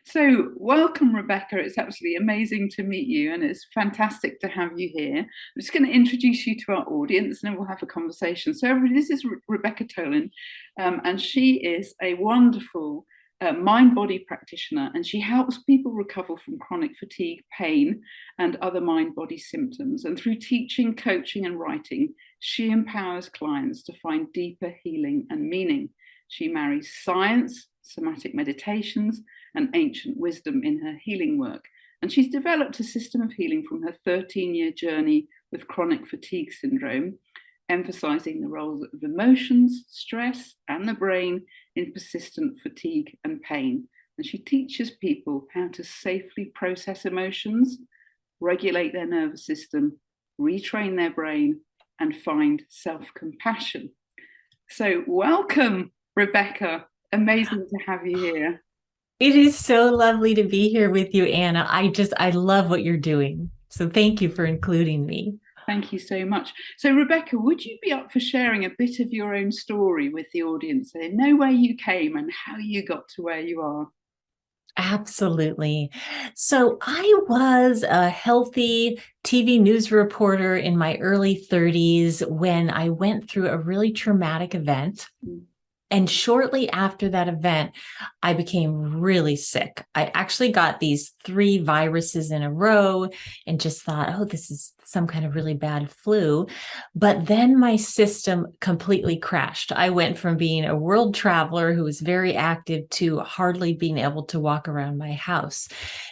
So, welcome, Rebecca. It's absolutely amazing to meet you, and it's fantastic to have you here. I'm just going to introduce you to our audience, and then we'll have a conversation. So, everybody, this is Rebecca Tolin, and she is a wonderful mind body practitioner, and she helps people recover from chronic fatigue, pain, and other mind body symptoms. And through teaching, coaching, and writing, she empowers clients to find deeper healing and meaning. She marries science, somatic meditations, and ancient wisdom in her healing work. And she's developed a system of healing from her 13-year journey with chronic fatigue syndrome, emphasizing the roles of emotions, stress, and the brain in persistent fatigue and pain. And she teaches people how to safely process emotions, regulate their nervous system, retrain their brain, and find self-compassion. So welcome, Rebecca. Amazing to have you here. It is so lovely to be here with you, Anna. I love what you're doing. So thank you for including me. Thank you so much. So, Rebecca, would you be up for sharing a bit of your own story with the audience so they know where you came and how you got to where you are? Absolutely. So I was a healthy TV news reporter in my early 30s when I went through a really traumatic event. Mm. And shortly after that event, I became really sick. I actually got these three viruses in a row and just thought, oh, this is some kind of really bad flu. But then my system completely crashed. I went from being a world traveler who was very active to hardly being able to walk around my house.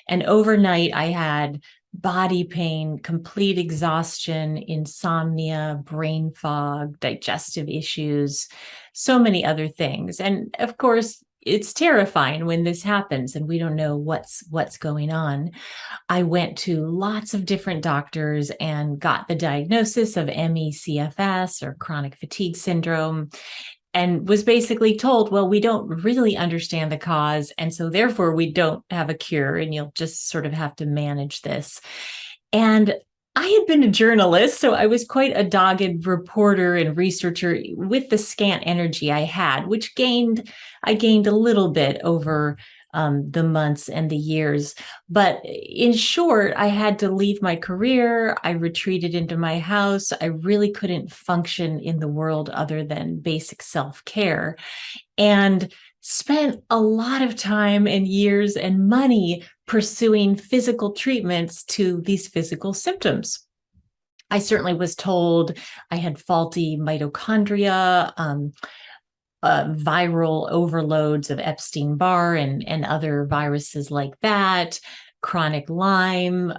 And overnight, I had body pain, complete exhaustion, insomnia, brain fog, digestive issues, so many other things. And of course, it's terrifying when this happens and we don't know what's going on. I went to lots of different doctors and got the diagnosis of ME/CFS or chronic fatigue syndrome and was basically told, well, we don't really understand the cause. And so therefore we don't have a cure and you'll just sort of have to manage this. And I had been a journalist, so I was quite a dogged reporter and researcher with the scant energy I had, I gained a little bit over the months and the years. But in short, I had to leave my career. I retreated into my house. I really couldn't function in the world other than basic self-care. And spent a lot of time and years and money pursuing physical treatments to these physical symptoms. I certainly was told I had faulty mitochondria, viral overloads of Epstein-Barr and other viruses like that, chronic Lyme,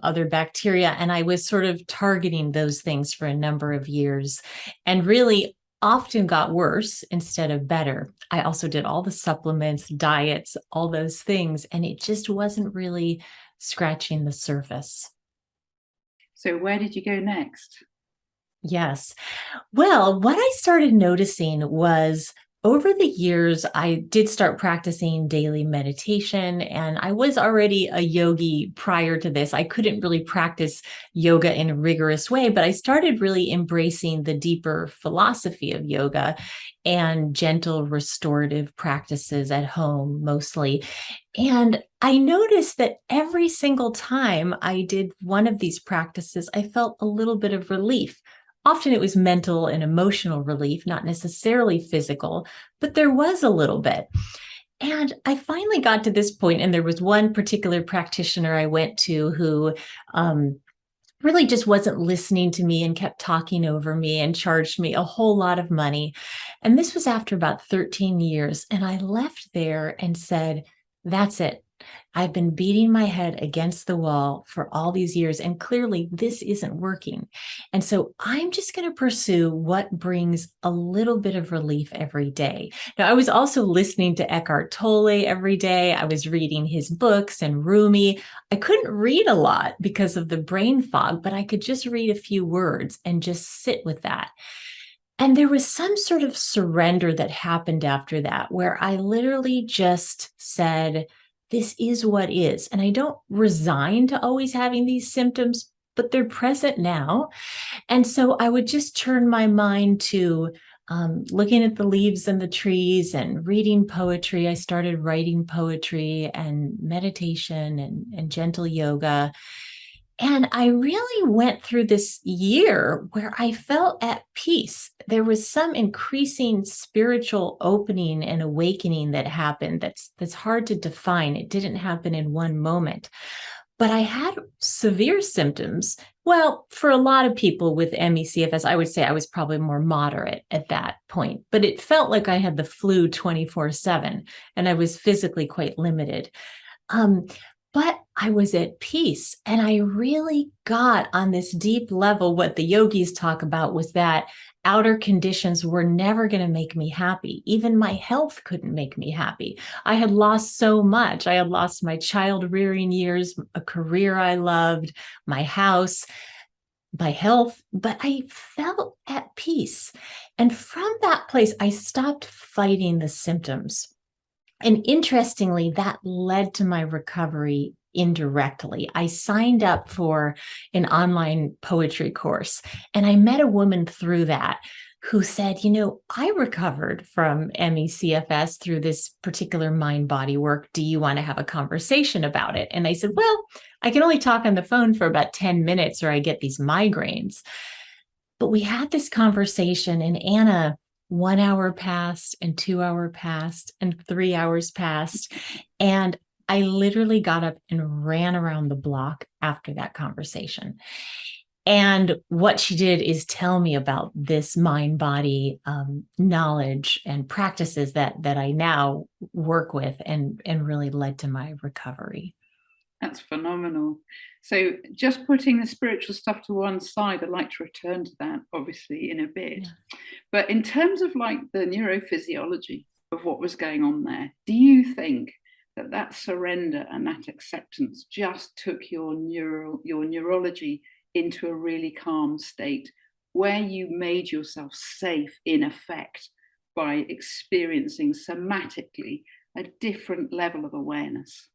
other bacteria. And I was sort of targeting those things for a number of years and really often got worse instead of better. I also did all the supplements, diets, all those things, and it just wasn't really scratching the surface. So, where did you go next? Yes. Well, what I started noticing was over the years, I did start practicing daily meditation, and I was already a yogi prior to this. I couldn't really practice yoga in a rigorous way, but I started really embracing the deeper philosophy of yoga and gentle restorative practices at home mostly. And I noticed that every single time I did one of these practices, I felt a little bit of relief. Often it was mental and emotional relief, not necessarily physical, but there was a little bit. And I finally got to this point, and there was one particular practitioner I went to who really just wasn't listening to me and kept talking over me and charged me a whole lot of money. And this was after about 13 years. And I left there and said, that's it. I've been beating my head against the wall for all these years, and clearly this isn't working. And so I'm just going to pursue what brings a little bit of relief every day. Now, I was also listening to Eckhart Tolle every day. I was reading his books and Rumi. I couldn't read a lot because of the brain fog, but I could just read a few words and just sit with that. And there was some sort of surrender that happened after that, where I literally just said, this is what is. And I don't resign to always having these symptoms, but they're present now. And so I would just turn my mind to looking at the leaves and the trees and reading poetry. I started writing poetry and meditation and gentle yoga. And I really went through this year where I felt at peace. There was some increasing spiritual opening and awakening that happened that's hard to define. It didn't happen in one moment. But I had severe symptoms. Well, for a lot of people with ME/CFS, I would say I was probably more moderate at that point, but it felt like I had the flu 24/7 and I was physically quite limited. Um, but I was at peace, and I really got on this deep level what the yogis talk about was that outer conditions were never going to make me happy. Even my health couldn't make me happy. I had lost so much. I had lost my child rearing years, a career I loved, my house, my health, but I felt at peace. And from that place, I stopped fighting the symptoms. And interestingly, that led to my recovery indirectly. I signed up for an online poetry course, and I met a woman through that who said, I recovered from ME/CFS through this particular mind body work. Do you want to have a conversation about it? And I said, well, I can only talk on the phone for about 10 minutes or I get these migraines. But we had this conversation, and Anna, 1 hour passed and 2 hour passed and 3 hours passed. And I literally got up and ran around the block after that conversation. And what she did is tell me about this mind body knowledge and practices that I now work with and really led to my recovery. That's phenomenal. So just putting the spiritual stuff to one side, I'd like to return to that obviously in a bit. Yeah. But in terms of like the neurophysiology of what was going on there, do you think that surrender and that acceptance just took your neurology into a really calm state where you made yourself safe in effect by experiencing somatically a different level of awareness?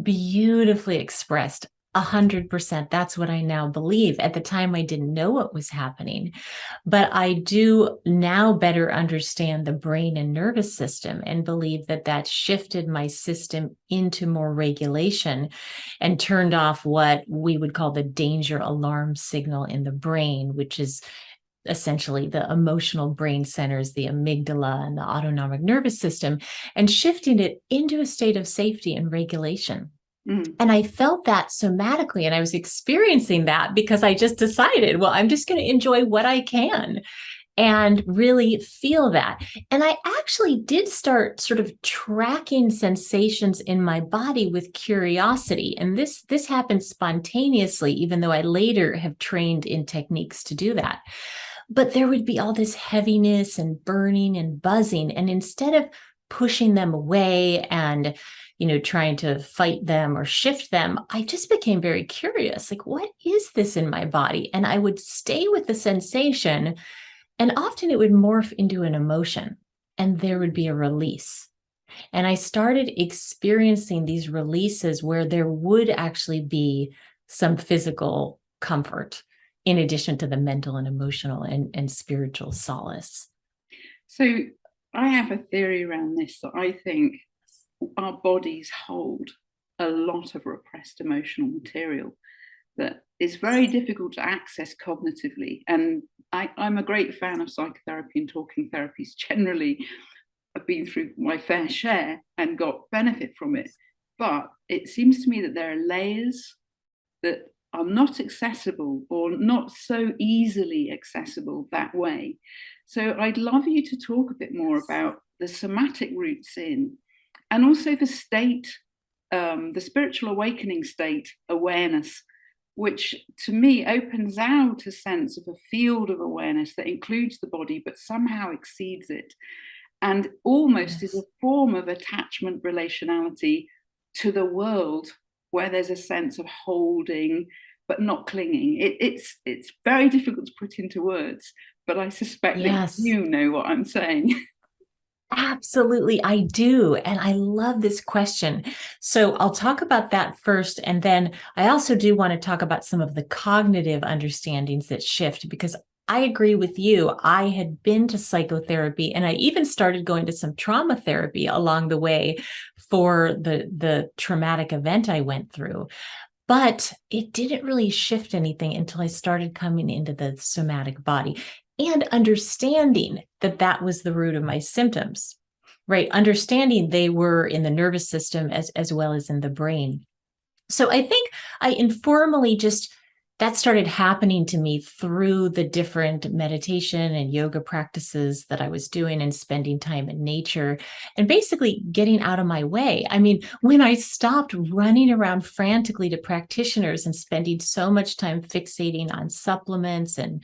Beautifully expressed. 100%. That's what I now believe. At the time, I didn't know what was happening, but I do now better understand the brain and nervous system and believe that shifted my system into more regulation and turned off what we would call the danger alarm signal in the brain, which is essentially the emotional brain centers, the amygdala and the autonomic nervous system, and shifting it into a state of safety and regulation. And I felt that somatically, and I was experiencing that because I just decided, well, I'm just going to enjoy what I can and really feel that. And I actually did start sort of tracking sensations in my body with curiosity. And this happened spontaneously, even though I later have trained in techniques to do that. But there would be all this heaviness and burning and buzzing. And instead of pushing them away and trying to fight them or shift them, I just became very curious. Like, what is this in my body? And I would stay with the sensation, and often it would morph into an emotion, and there would be a release. And I started experiencing these releases where there would actually be some physical comfort in addition to the mental and emotional and spiritual solace. So I have a theory around this that I think our bodies hold a lot of repressed emotional material that is very difficult to access cognitively. And I'm a great fan of psychotherapy and talking therapies generally. I've been through my fair share and got benefit from it. But it seems to me that there are layers that are not accessible or not so easily accessible that way. So I'd love you to talk a bit more about the somatic roots in, and also the state, the spiritual awakening state awareness, which to me opens out a sense of a field of awareness that includes the body, but somehow exceeds it, and almost is a form of attachment relationality to the world, where there's a sense of holding, but not clinging. It's very difficult to put into words, but I suspect that you know what I'm saying. Absolutely, I do. And I love this question. So I'll talk about that first. And then I also do want to talk about some of the cognitive understandings that shift, because I agree with you. I had been to psychotherapy, and I even started going to some trauma therapy along the way for the traumatic event I went through. But it didn't really shift anything until I started coming into the somatic body and understanding that that was the root of my symptoms, right? Understanding they were in the nervous system as well as in the brain. So I think I informally just that started happening to me through the different meditation and yoga practices that I was doing and spending time in nature and basically getting out of my way. I mean, when I stopped running around frantically to practitioners and spending so much time fixating on supplements and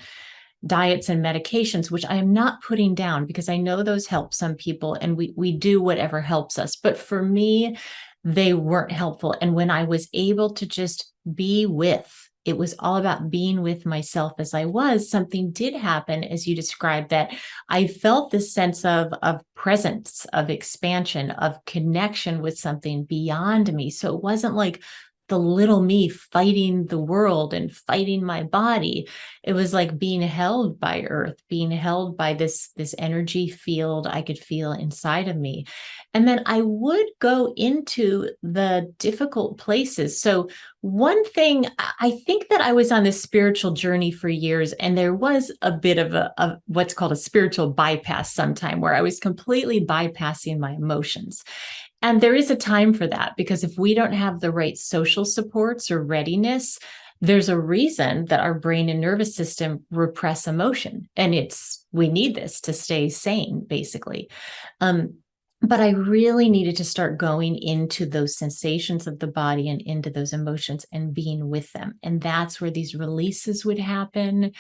diets and medications, which I am not putting down because I know those help some people and we do whatever helps us. But for me, they weren't helpful. And when I was able to just be with, it was all about being with myself as I was, something did happen, as you described, that I felt this sense of presence, of expansion, of connection with something beyond me. So it wasn't like the little me fighting the world and fighting my body. It was like being held by earth, being held by this energy field I could feel inside of me. And then I would go into the difficult places. So one thing, I think that I was on this spiritual journey for years, and there was a bit of a what's called a spiritual bypass sometime where I was completely bypassing my emotions. And there is a time for that, because if we don't have the right social supports or readiness, there's a reason that our brain and nervous system repress emotion. And we need this to stay sane, basically. Um, but I really needed to start going into those sensations of the body and into those emotions and being with them. And that's where these releases would happen.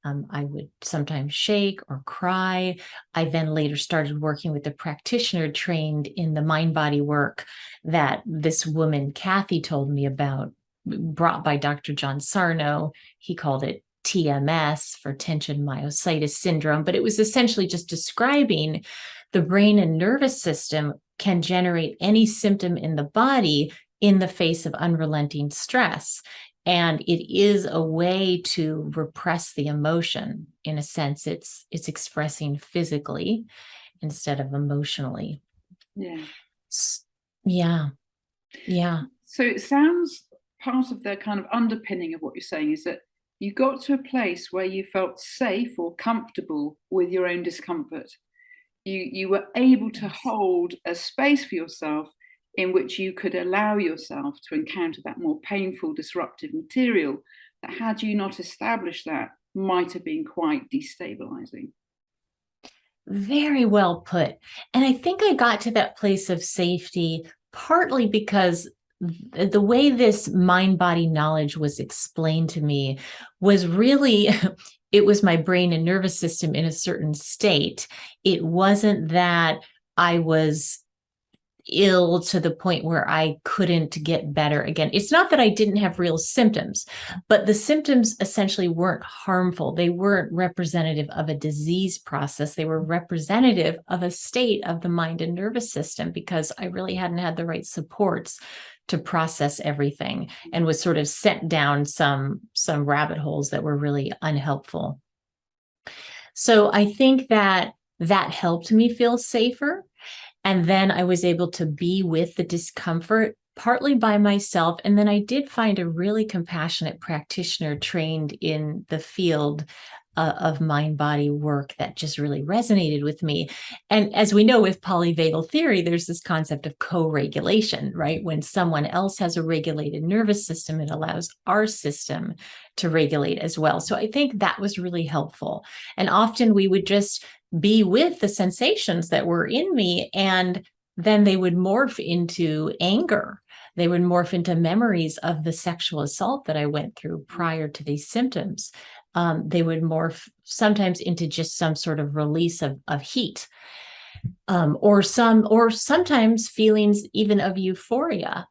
I would sometimes shake or cry. I then later started working with a practitioner trained in the mind body work that this woman, Kathy, told me about, brought by Dr. John Sarno. He called it TMS, for tension myositis syndrome, but it was essentially just describing the brain and nervous system can generate any symptom in the body in the face of unrelenting stress. And it is a way to repress the emotion. In a sense, it's expressing physically instead of emotionally. Yeah. Yeah. Yeah. So it sounds, part of the kind of underpinning of what you're saying is that you got to a place where you felt safe or comfortable with your own discomfort. You were able to hold a space for yourself in which you could allow yourself to encounter that more painful, disruptive material that, had you not established that, might have been quite destabilizing. Very well put. And I think I got to that place of safety partly because the way this mind body knowledge was explained to me was really it was my brain and nervous system in a certain state. It wasn't that I was ill to the point where I couldn't get better again. It's not that I didn't have real symptoms, but the symptoms essentially weren't harmful. They weren't representative of a disease process. They were representative of a state of the mind and nervous system, because I really hadn't had the right supports to process everything and was sort of sent down some rabbit holes that were really unhelpful. So I think that helped me feel safer. And then I was able to be with the discomfort partly by myself. And then I did find a really compassionate practitioner trained in the field of mind body work that just really resonated with me. And as we know with polyvagal theory, there's this concept of co-regulation, right? When someone else has a regulated nervous system, it allows our system to regulate as well. So I think that was really helpful. And often we would just be with the sensations that were in me, and then they would morph into anger. They would morph into memories of the sexual assault that I went through prior to these symptoms. They would morph sometimes into just some sort of release of heat, or sometimes feelings even of euphoria.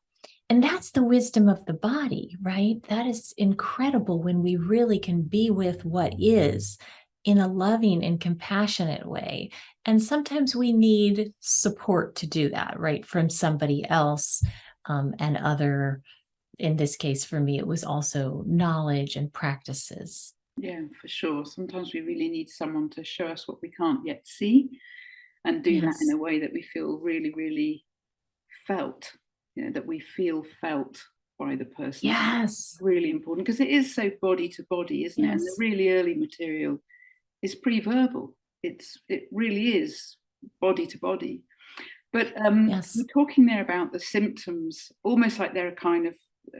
And that's the wisdom of the body, right? That is incredible when we really can be with what is in a loving and compassionate way. And sometimes we need support to do that, right? From somebody else, and other, in this case, for me, it was also knowledge and practices. Yeah, for sure. Sometimes we really need someone to show us what we can't yet see, and do that in Yes. a way that we feel really, really felt, that we feel felt by the person. I think Yes. really important because it is so body to body, isn't it? And the Yes. really early material is pre-verbal. It really is body to body. But Yes. we're talking there about the symptoms, almost like they're a kind of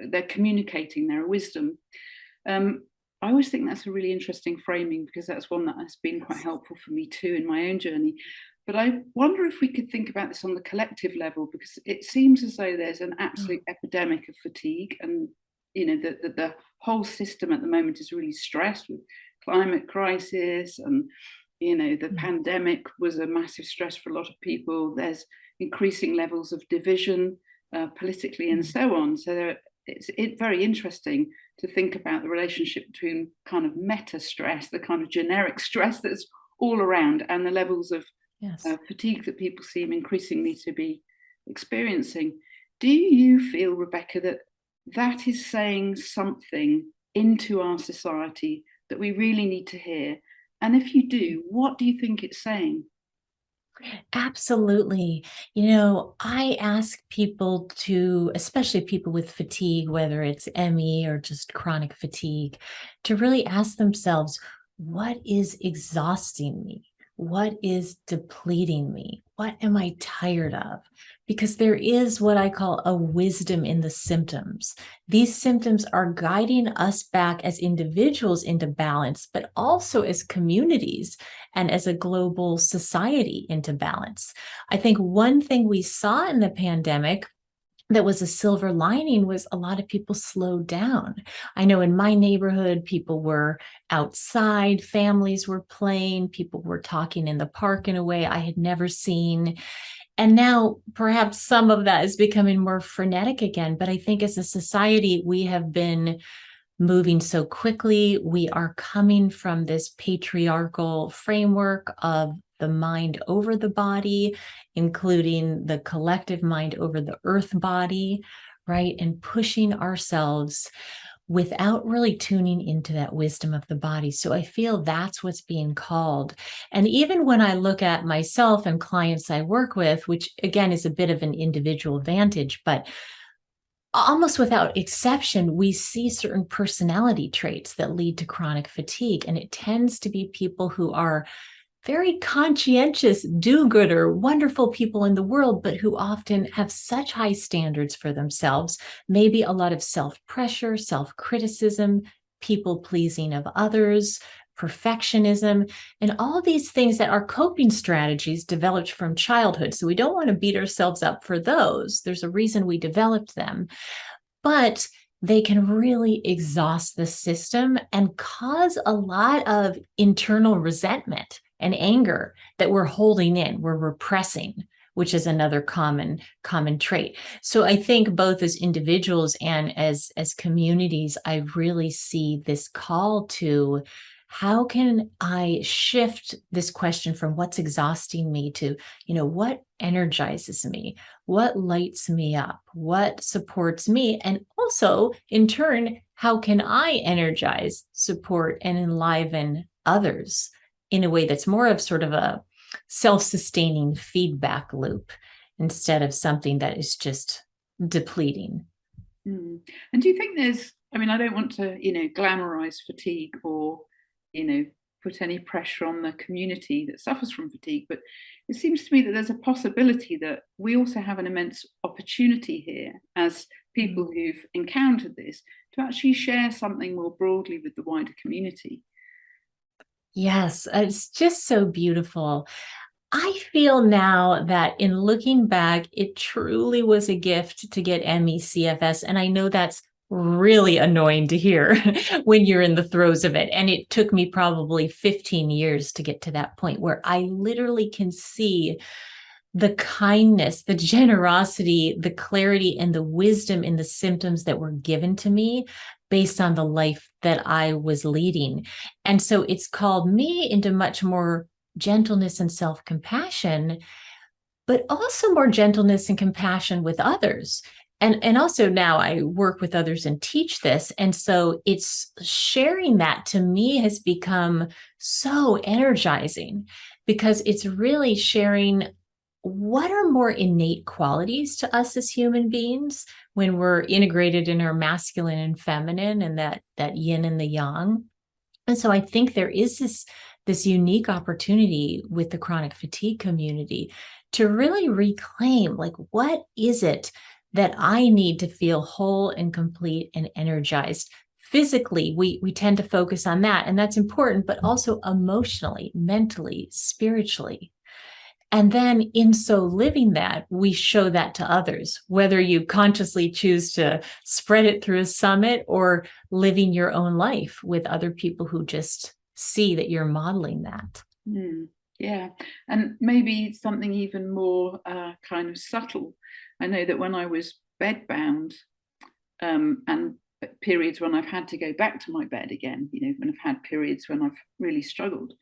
they're communicating, they're a wisdom. Um, I always think that's a really interesting framing because that's one that has been quite helpful for me too in my own journey. But I wonder if we could think about this on the collective level because it seems as though there's an Oh, absolute epidemic of fatigue, and the whole system at the moment is really stressed with climate crisis, and the mm, pandemic was a massive stress for a lot of people. There's increasing levels of division politically and mm. so on. So it's very interesting to think about the relationship between kind of meta stress, the kind of generic stress that's all around, and the levels of Yes. fatigue that people seem increasingly to be experiencing. Do you feel, Rebecca, that that is saying something into our society that we really need to hear? And if you do, what do you think it's saying? Absolutely. I ask people to, especially people with fatigue, whether it's ME or just chronic fatigue, to really ask themselves, what is exhausting me? What is depleting me? What am I tired of? Because there is what I call a wisdom in the symptoms. These symptoms are guiding us back as individuals into balance, but also as communities and as a global society into balance. I think one thing we saw in the pandemic that was a silver lining was a lot of people slowed down. I know in my neighborhood, people were outside, families were playing, people were talking in the park in a way I had never seen. And now perhaps some of that is becoming more frenetic again. But I think as a society, we have been moving so quickly. We are coming from this patriarchal framework of the mind over the body, including the collective mind over the earth body, right? And pushing ourselves without really tuning into that wisdom of the body. So I feel that's what's being called. And even when I look at myself and clients I work with, which again is a bit of an individual vantage, but almost without exception, we see certain personality traits that lead to chronic fatigue. And it tends to be people who are very conscientious, do gooder, wonderful people in the world, but who often have such high standards for themselves, maybe a lot of self pressure, self criticism, people pleasing of others, perfectionism, and all these things that are coping strategies developed from childhood. So we don't want to beat ourselves up for those. There's a reason we developed them, but they can really exhaust the system and cause a lot of internal resentment and anger that we're holding in, we're repressing, which is another common trait. So I think both as individuals and as communities, I really see this call to how can I shift this question from what's exhausting me to, what energizes me? What lights me up? What supports me? And also, in turn, how can I energize, support, and enliven others in a way that's more of sort of a self sustaining feedback loop instead of something that is just depleting? Mm. And do you think I mean, I don't want to, glamorize fatigue or, you know, put any pressure on the community that suffers from fatigue, but it seems to me that there's a possibility that we also have an immense opportunity here as people who've encountered this to actually share something more broadly with the wider community. Yes, it's just so beautiful. I feel now that in looking back, it truly was a gift to get MECFS. And I know that's really annoying to hear when you're in the throes of it. And it took me probably 15 years to get to that point where I literally can see the kindness, the generosity, the clarity, and the wisdom in the symptoms that were given to me based on the life that I was leading. And so it's called me into much more gentleness and self compassion, but also more gentleness and compassion with others. And also now I work with others and teach this. And so it's sharing that to me has become so energizing because it's really sharing what are more innate qualities to us as human beings when we're integrated in our masculine and feminine and that yin and the yang. And so I think there is this unique opportunity with the chronic fatigue community to really reclaim, like, what is it that I need to feel whole and complete and energized? Physically, we tend to focus on that, and that's important, but also emotionally, mentally, spiritually. And then in so living that, we show that to others, whether you consciously choose to spread it through a summit or living your own life with other people who just see that you're modeling that. Yeah, and maybe something even more kind of subtle. I know that when I was bedbound, and periods when I've had to go back to my bed again, when I've had periods when I've really struggled,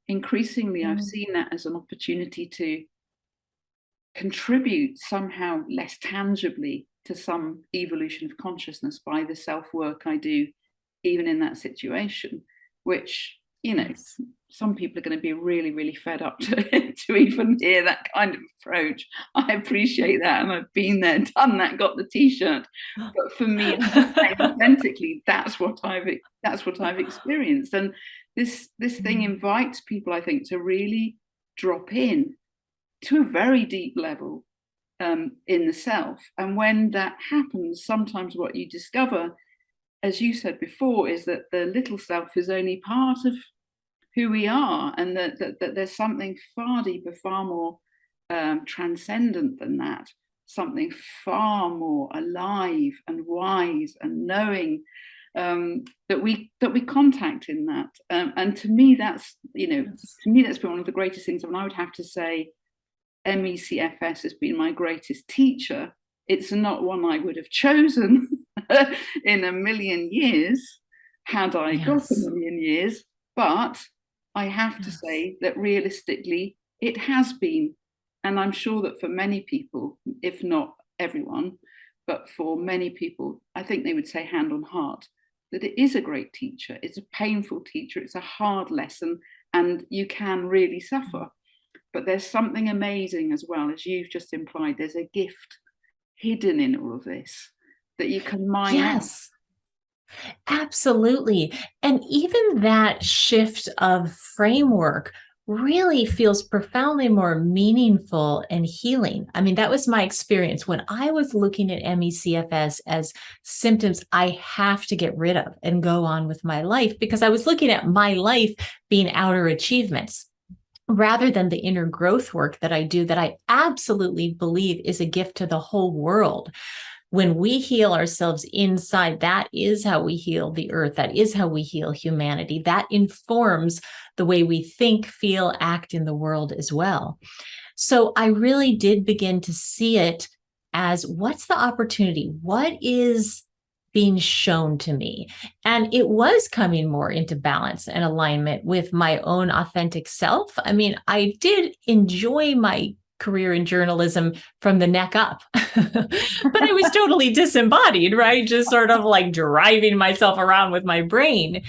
increasingly I've seen that as an opportunity to contribute somehow less tangibly to some evolution of consciousness by the self-work I do, even in that situation, which, Yes. some people are going to be really, really fed up to even hear that kind of approach. I appreciate that. And I've been there, done that, got the t-shirt. But for me, authentically, that's what I've experienced. And this thing invites people, I think, to really drop in to a very deep level in the self. And when that happens, sometimes what you discover, as you said before, is that the little self is only part of who we are, and that there's something far deeper, far more transcendent than that, something far more alive and wise and knowing, that we contact in that. And to me, that's Yes. to me that's been one of the greatest things. And I would have to say, MECFS has been my greatest teacher. It's not one I would have chosen in a million years had I got a Yes. million years, but I have to Yes. say that realistically, it has been. And I'm sure that for many people, if not everyone, but for many people, I think they would say hand on heart that it is a great teacher. It's a painful teacher. It's a hard lesson, and you can really suffer. But there's something amazing as well, as you've just implied. There's a gift hidden in all of this that you can mine out. Yes. Absolutely. And even that shift of framework really feels profoundly more meaningful and healing. I mean, that was my experience when I was looking at MECFS as symptoms I have to get rid of and go on with my life, because I was looking at my life being outer achievements rather than the inner growth work that I do, that I absolutely believe is a gift to the whole world. When we heal ourselves inside, that is how we heal the earth. That is how we heal humanity. That informs the way we think, feel, act in the world as well. So I really did begin to see it as, what's the opportunity? What is being shown to me? And it was coming more into balance and alignment with my own authentic self. I mean, I did enjoy my career in journalism from the neck up, but I was totally disembodied, right? Just sort of like driving myself around with my brain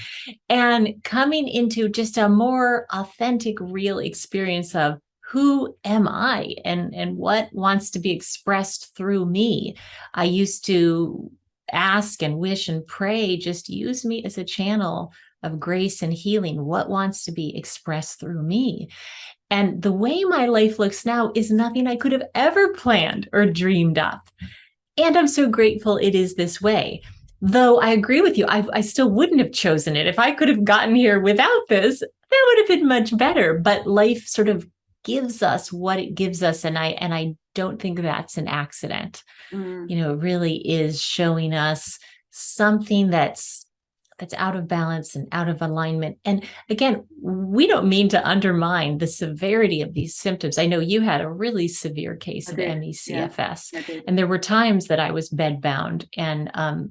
and coming into just a more authentic, real experience of, who am I and what wants to be expressed through me. I used to ask and wish and pray, just use me as a channel of grace and healing. What wants to be expressed through me? And the way my life looks now is nothing I could have ever planned or dreamed of. And I'm so grateful it is this way. Though I agree with you, I still wouldn't have chosen it. If I could have gotten here without this, that would have been much better. But life sort of gives us what it gives us. And I don't think that's an accident. Mm. It really is showing us something that's out of balance and out of alignment. And again, we don't mean to undermine the severity of these symptoms. I know you had a really severe case I of did. Yeah, MECFS, I did. and there were times that I was bedbound and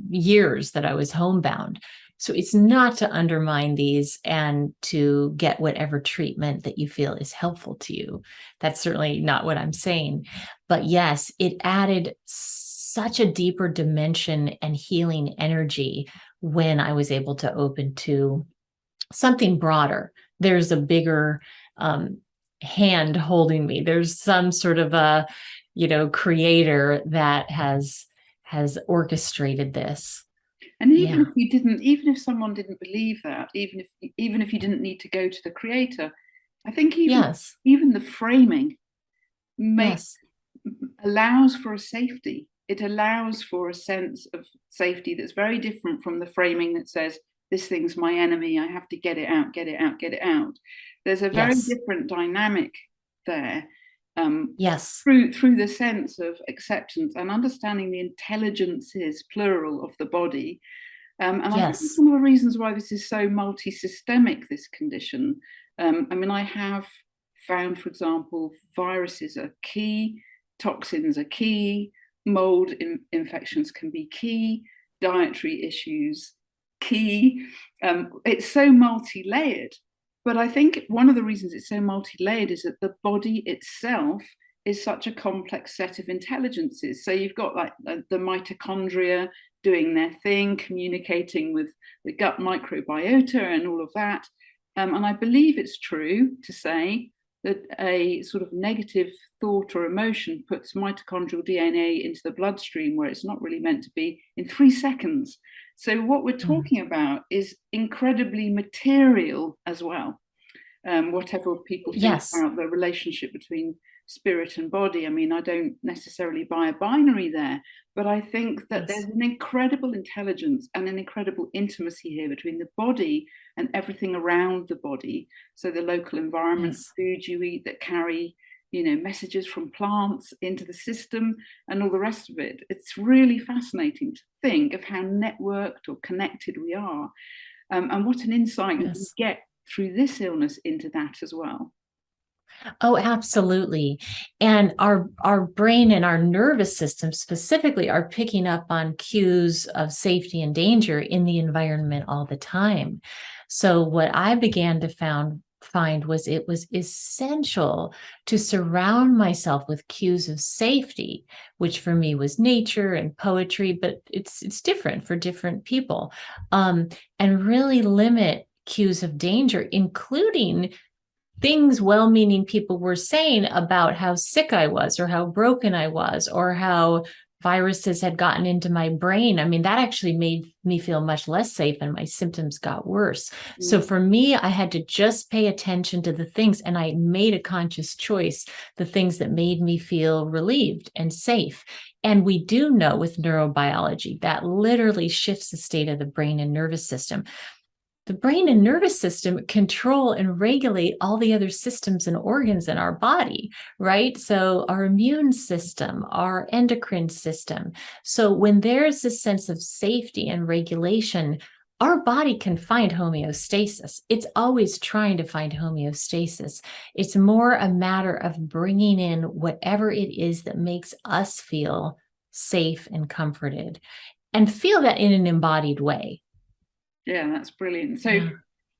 years that I was homebound. So it's not to undermine these and to get whatever treatment that you feel is helpful to you. That's certainly not what I'm saying. But yes, it added such a deeper dimension and healing energy when I was able to open to something broader. There's a bigger hand holding me. There's some sort of a, creator that has orchestrated this. And Yeah. even if someone didn't believe that, even if you didn't need to go to the creator, I think Yes. even the framing make Yes. allows for a safety. It allows for a sense of safety that's very different from the framing that says, this thing's my enemy, I have to get it out, get it out, get it out. There's a very Yes. different dynamic there, Yes. through the sense of acceptance and understanding the intelligences, plural, of the body. And I think Yes. one of the reasons why this is so multi-systemic, this condition, I have found, for example, viruses are key, toxins are key, mold infections can be key, dietary issues key. It's so multi-layered. But I think one of the reasons it's so multi-layered is that the body itself is such a complex set of intelligences. So you've got like the mitochondria doing their thing, communicating with the gut microbiota and all of that. And I believe it's true to say that a sort of negative thought or emotion puts mitochondrial DNA into the bloodstream where it's not really meant to be in 3 seconds. So what we're talking about is incredibly material as well. Whatever people think Yes. about the relationship between spirit and body, I don't necessarily buy a binary there, but I think that there's Yes. an incredible intelligence and an incredible intimacy here between the body and everything around the body. So the local environment, Yes. food you eat that carry, messages from plants into the system and all the rest of it. It's really fascinating to think of how networked or connected we are, and what an insight we Yes. get through this illness into that as well. Oh, absolutely. And our brain and our nervous system specifically are picking up on cues of safety and danger in the environment all the time. So what I began to find was it was essential to surround myself with cues of safety, which for me was nature and poetry, but it's different for different people. And really limit cues of danger, including things well-meaning people were saying about how sick I was or how broken I was or how viruses had gotten into my brain. I mean, that actually made me feel much less safe and my symptoms got worse. So for me, I had to just pay attention to the things, and I made a conscious choice, the things that made me feel relieved and safe. And we do know with neurobiology that literally shifts the state of the brain and nervous system. The brain and nervous system control and regulate all the other systems and organs in our body, right? So our immune system, our endocrine system. So when there's this sense of safety and regulation, our body can find homeostasis. It's always trying to find homeostasis. It's more a matter of bringing in whatever it is that makes us feel safe and comforted, and feel that in an embodied way. Yeah, that's brilliant. So Yeah.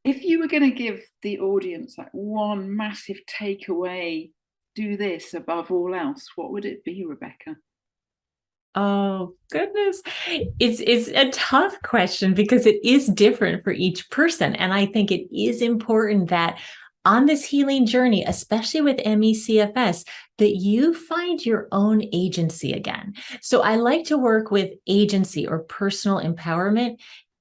if you were going to give the audience like one massive takeaway, do this above all else, what would it be, Rebecca? Oh goodness. It's a tough question because it is different for each person. And I think it is important that on this healing journey, especially with ME/CFS, that you find your own agency again. So I like to work with agency or personal empowerment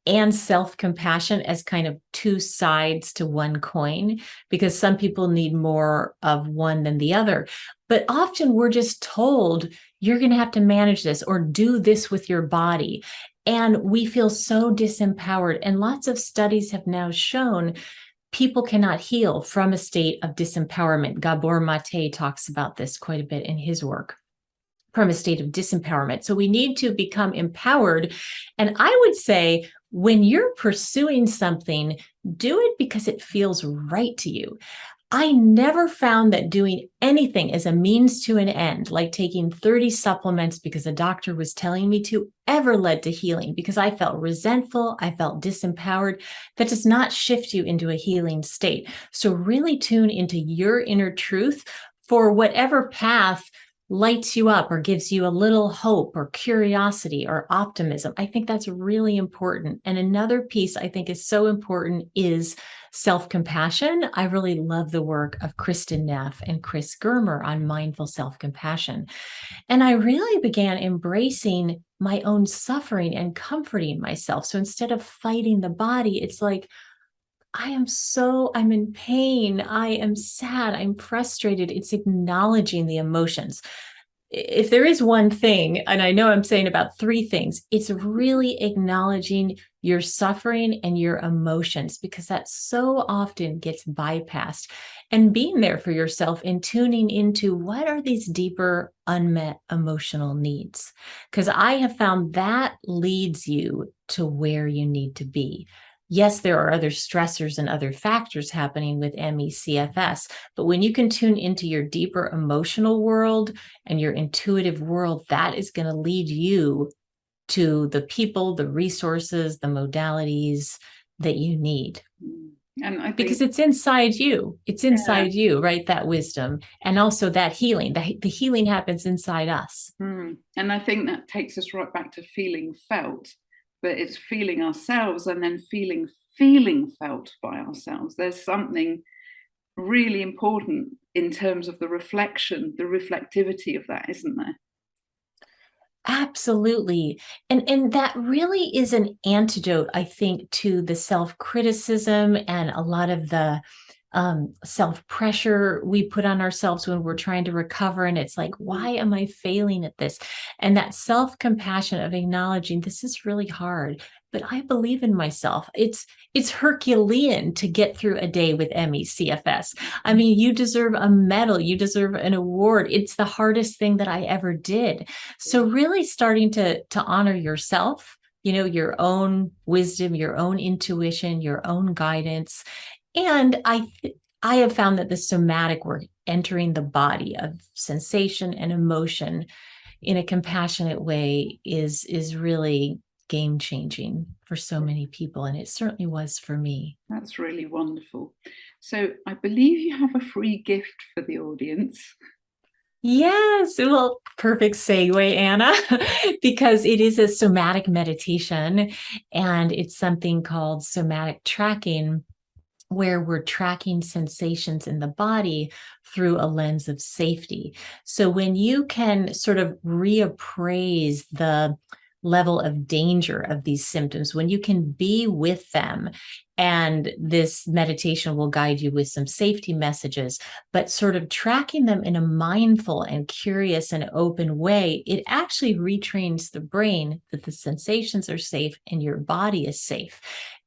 and self-compassion as kind of two sides to one coin, because some people need more of one than the other. But often we're just told, you're going to have to manage this or do this with your body. And we feel so disempowered. And lots of studies have now shown people cannot heal from a state of disempowerment. Gabor Mate talks about this quite a bit in his work, from a state of disempowerment. So we need to become empowered. And I would say, when you're pursuing something, do it because it feels right to you. I never found that doing anything as a means to an end, like taking 30 supplements because a doctor was telling me to, ever led to healing, because I felt resentful, I felt disempowered. That does not shift you into a healing state. So really tune into your inner truth for whatever path lights you up or gives you a little hope or curiosity or optimism. I think that's really important. And another piece I think is so important is self-compassion. I really love the work of Kristen Neff and Chris Germer on mindful self-compassion. And I really began embracing my own suffering and comforting myself. So instead of fighting the body, it's like, I'm in pain. I am sad. I'm frustrated. It's acknowledging the emotions. If there is one thing, and I know I'm saying about three things, it's really acknowledging your suffering and your emotions, because that so often gets bypassed, and being there for yourself and tuning into what are these deeper unmet emotional needs. Because I have found that leads you to where you need to be. Yes, there are other stressors and other factors happening with ME/CFS, but when you can tune into your deeper emotional world and your intuitive world, that is going to lead you to the people, the resources, the modalities that you need. And I think, because it's inside you. It's inside you, right? That wisdom, and also that healing. The healing happens inside us. And I think that takes us right back to feeling felt, but it's feeling ourselves and then feeling felt by ourselves. There's something really important in terms of the reflection, the reflectivity of that, isn't there? Absolutely. And that really is an antidote, I think, to the self-criticism and a lot of the self-pressure we put on ourselves when we're trying to recover. And it's like, why am I failing at this? And that self-compassion of acknowledging this is really hard, but I believe in myself. It's Herculean to get through a day with ME/CFS. I mean, you deserve a medal, you deserve an award. It's the hardest thing that I ever did. So really starting to honor yourself, your own wisdom, your own intuition, your own guidance. And I have found that the somatic work, entering the body of sensation and emotion in a compassionate way, is really game changing for so many people. And it certainly was for me. That's really wonderful. So I believe you have a free gift for the audience. Yes, well, perfect segue, Anna, because it is a somatic meditation, and it's something called somatic tracking, where we're tracking sensations in the body through a lens of safety. So when you can sort of reappraise the level of danger of these symptoms, when you can be with them, and this meditation will guide you with some safety messages, but sort of tracking them in a mindful and curious and open way, it actually retrains the brain that the sensations are safe and your body is safe.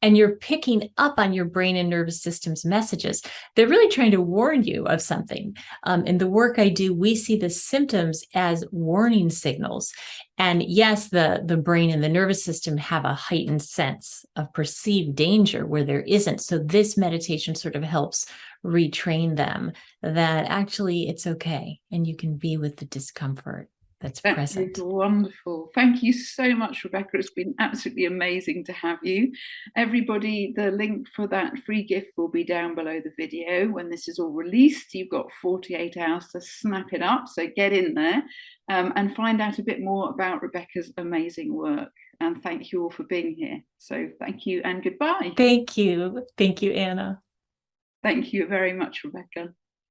And you're picking up on your brain and nervous system's messages. They're really trying to warn you of something. In the work I do, we see the symptoms as warning signals. And yes, the brain and the nervous system have a heightened sense of perceived danger where there isn't. So this meditation sort of helps retrain them that actually it's okay and you can be with the discomfort that's present. That is wonderful. Thank you so much, Rebecca. It's been absolutely amazing to have you. Everybody, the link for that free gift will be down below the video. When this is all released, you've got 48 hours to snap it up. So get in there and find out a bit more about Rebecca's amazing work. And thank you all for being here. So thank you and goodbye. Thank you. Thank you, Anna. Thank you very much, Rebecca.